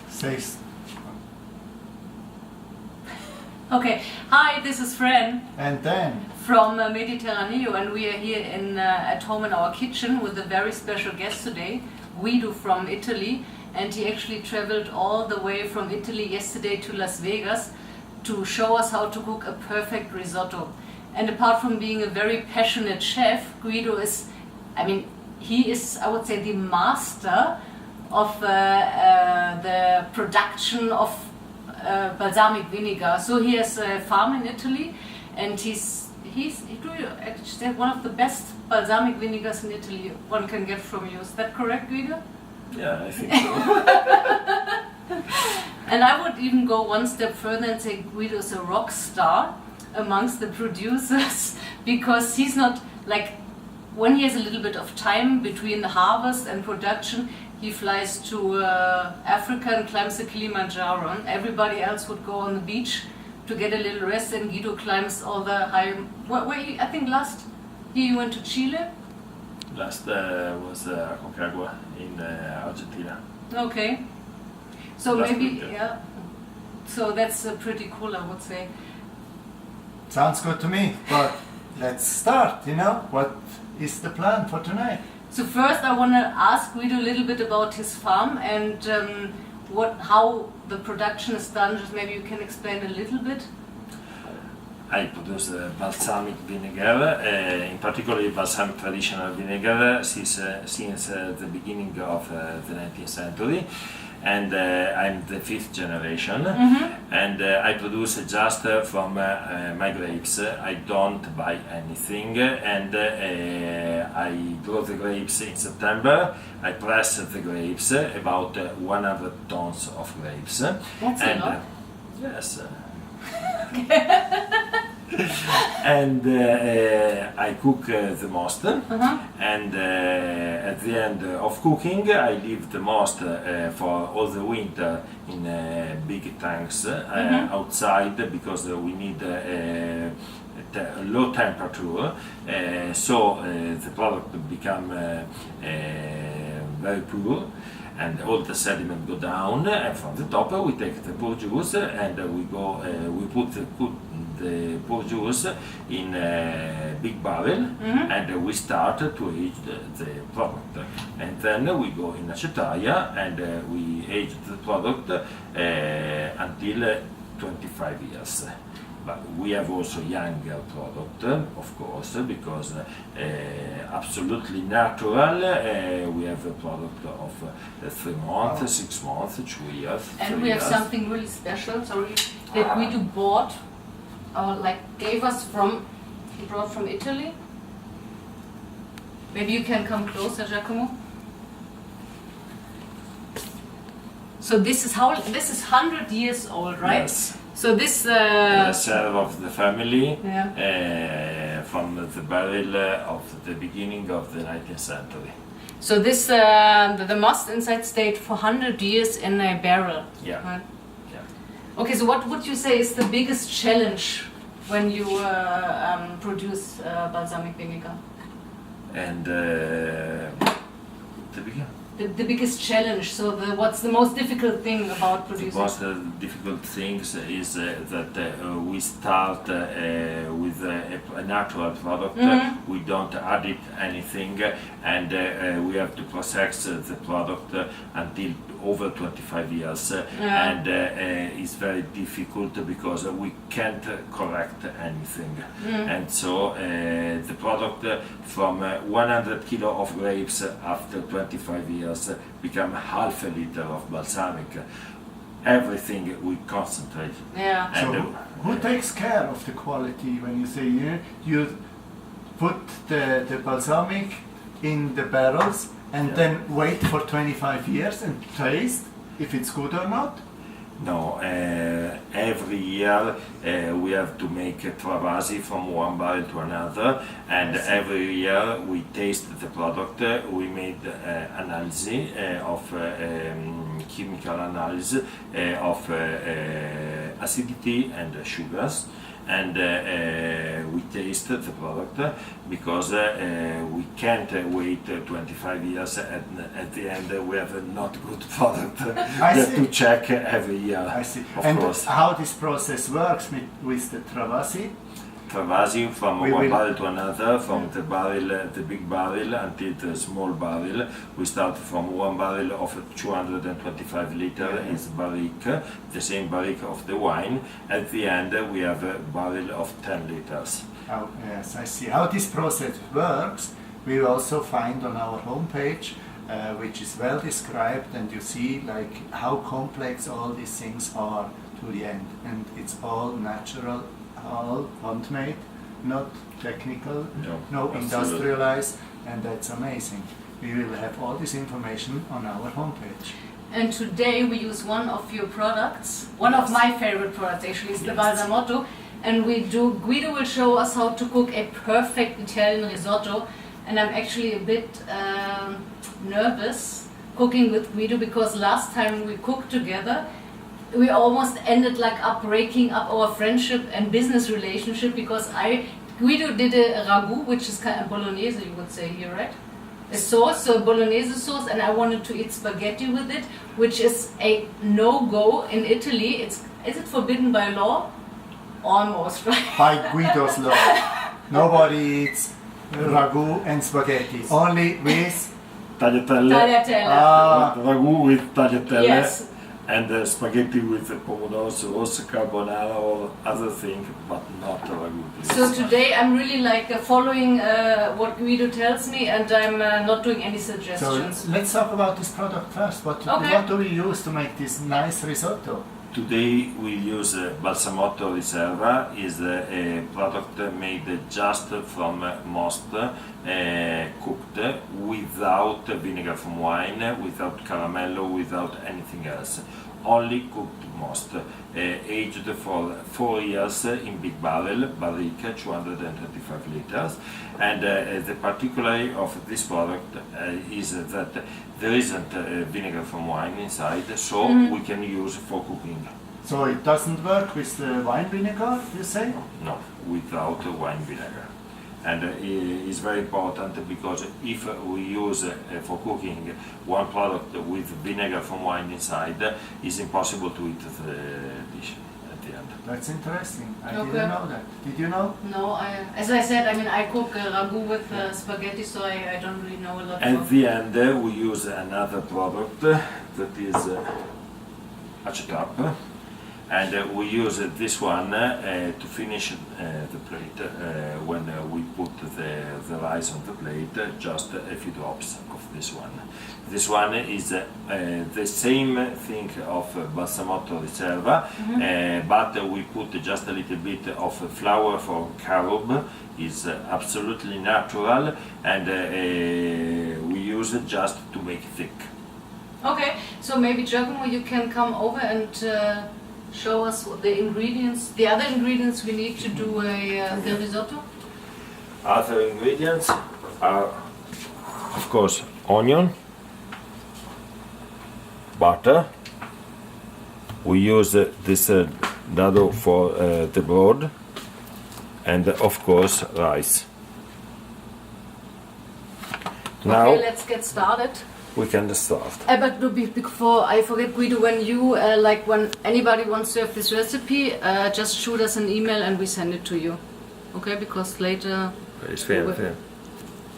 Says. Okay, hi, this is Fran. And then? From medEATerraneo, and we are here at home in our kitchen with a very special guest today, Guido from Italy. And he actually traveled all the way from Italy yesterday to Las Vegas to show us how to cook a perfect risotto. And apart from being a very passionate chef, Guido is, he is, I would say, the master of the production of balsamic vinegar. So he has a farm in Italy, and he's actually one of the best balsamic vinegars in Italy one can get from you. Is that correct, Guido? Yeah, I think so. And I would even go one step further and say Guido is a rock star amongst the producers, because he's not like, when he has a little bit of time between the harvest and production, he flies to Africa and climbs the Kilimanjaro. And everybody else would go on the beach to get a little rest, and Guido climbs all the high. I think last year you went to Chile. Last was Aconcagua in Argentina. Okay, so Last maybe winter. yeah. So that's pretty cool, I would say. Sounds good to me, but let's start, what is the plan for tonight? So first I want to ask Guido a little bit about his farm and how the production is done. Just maybe you can explain a little bit. I produce balsamic vinegar, in particular balsamic traditional vinegar, since the beginning of the 19th century. And I'm the 5th generation, and I produce just from my grapes. I don't buy anything, and I grow the grapes in September. I press the grapes, about 100 tons of grapes. That's a lot. Yes. And I cook the most, and at the end of cooking I leave the most for all the winter in big tanks outside, because we need low temperature, so the product become very pure, and all the sediment go down, and from the top we take the pure juice, and we put the pure juice in a big barrel, and we start to age the product, and then we go in Acetaia and we age the product until 25 years. But we have also younger product, of course, because absolutely natural. We have a product of 3 months, 6 months, 2 years. And we have something really special, that Guido bought, he brought from Italy. Maybe you can come closer, Giacomo. So this is 100 years old, right? Yes. So this the serve of the family, yeah. From the barrel of the beginning of the 19th century. So this the must inside stayed for 100 years in a barrel. Yeah. Right? Yeah. Okay, so what would you say is the biggest challenge when you produce balsamic vinegar? And The biggest challenge, so what's the most difficult thing about producing? The most difficult things is that we start with a natural product. We don't add it anything, and we have to process the product until over 25 years, and it's very difficult because we can't correct anything. And so the product from 100 kilo of grapes after 25 years become half a liter of balsamic. Everything we concentrate. Yeah. So who takes care of the quality when you say you put the balsamic in the barrels and then wait for 25 years and taste if it's good or not? No, every year we have to make a travasi from one barrel to another, and every year we taste the product. We made analysis of chemical analysis of acidity and sugars, and we taste the product because we can't wait 25 years and at the end we have a not good product to check every year. I see. Of And course. how this process works with the Travasi? Travasi from We one will- barrel to another, from the barrel, the big barrel until the small barrel. We start from one barrel of 225 liter is barrique, the same barrique of the wine. At the end we have a barrel of 10 liters. Oh, yes, I see. How this process works, we will also find on our homepage, which is well described, and you see like how complex all these things are to the end. And it's all natural, all handmade, not technical, no absolutely. industrialized, and that's amazing. We will have all this information on our homepage. And today we use one of your products, one of my favorite products actually, is the Yes. Balsamotto. And Guido will show us how to cook a perfect Italian risotto. And I'm actually a bit nervous cooking with Guido because last time we cooked together, we almost ended breaking up our friendship and business relationship because Guido did a ragu, which is kind of bolognese, you would say here, right? A sauce, so a bolognese sauce, and I wanted to eat spaghetti with it, which is a no-go in Italy. Is it forbidden by law? Almost, right? By Guido's law, nobody eats ragu and spaghetti, only with Tagliatelle, Tagliatelle. ragu with tagliatelle, Yes. and spaghetti with pomodoro sauce, carbonara or other thing, but not ragu, please. So today I'm really following what Guido tells me, and I'm not doing any So suggestions. let's talk about this product first. Okay. What do we use to make this nice risotto? Today we use Balsamotto Riserva, is a product made just from most cooked without vinegar from wine, without caramello, without anything else. Only cooked most. Aged for 4 years in big barrel, barrique, 225 liters. And the particularity of this product is that there isn't vinegar from wine inside, so we can use for cooking. So it doesn't work with the wine vinegar, you say? No, without wine vinegar. And it's very important because if we use for cooking one product with vinegar from wine inside, it's impossible to eat the dish at the end. That's interesting. I Okay. didn't know that. Did you know? No, as I said, I cook ragu with spaghetti, so I don't really know a lot At about the end, we use another product that is Acetaia, and we use this one to finish the plate. When we put the rice on the plate, just a few drops of this one. This one is the same thing of Balsamotto Riserva, but we put just a little bit of flour for carob. Is absolutely natural, and we use it just to make thick. Okay, so maybe Giacomo, you can come over and show us what the ingredients, the other ingredients we need to do the risotto. Other ingredients are, of course, onion, butter. We use this dado for the broad, and of course rice. Now Okay, let's get started. we can start. But before I forget, Guido, when you when anybody wants to have this recipe, just shoot us an email and we send it to you. Okay, because later. It's fair, we will- fair.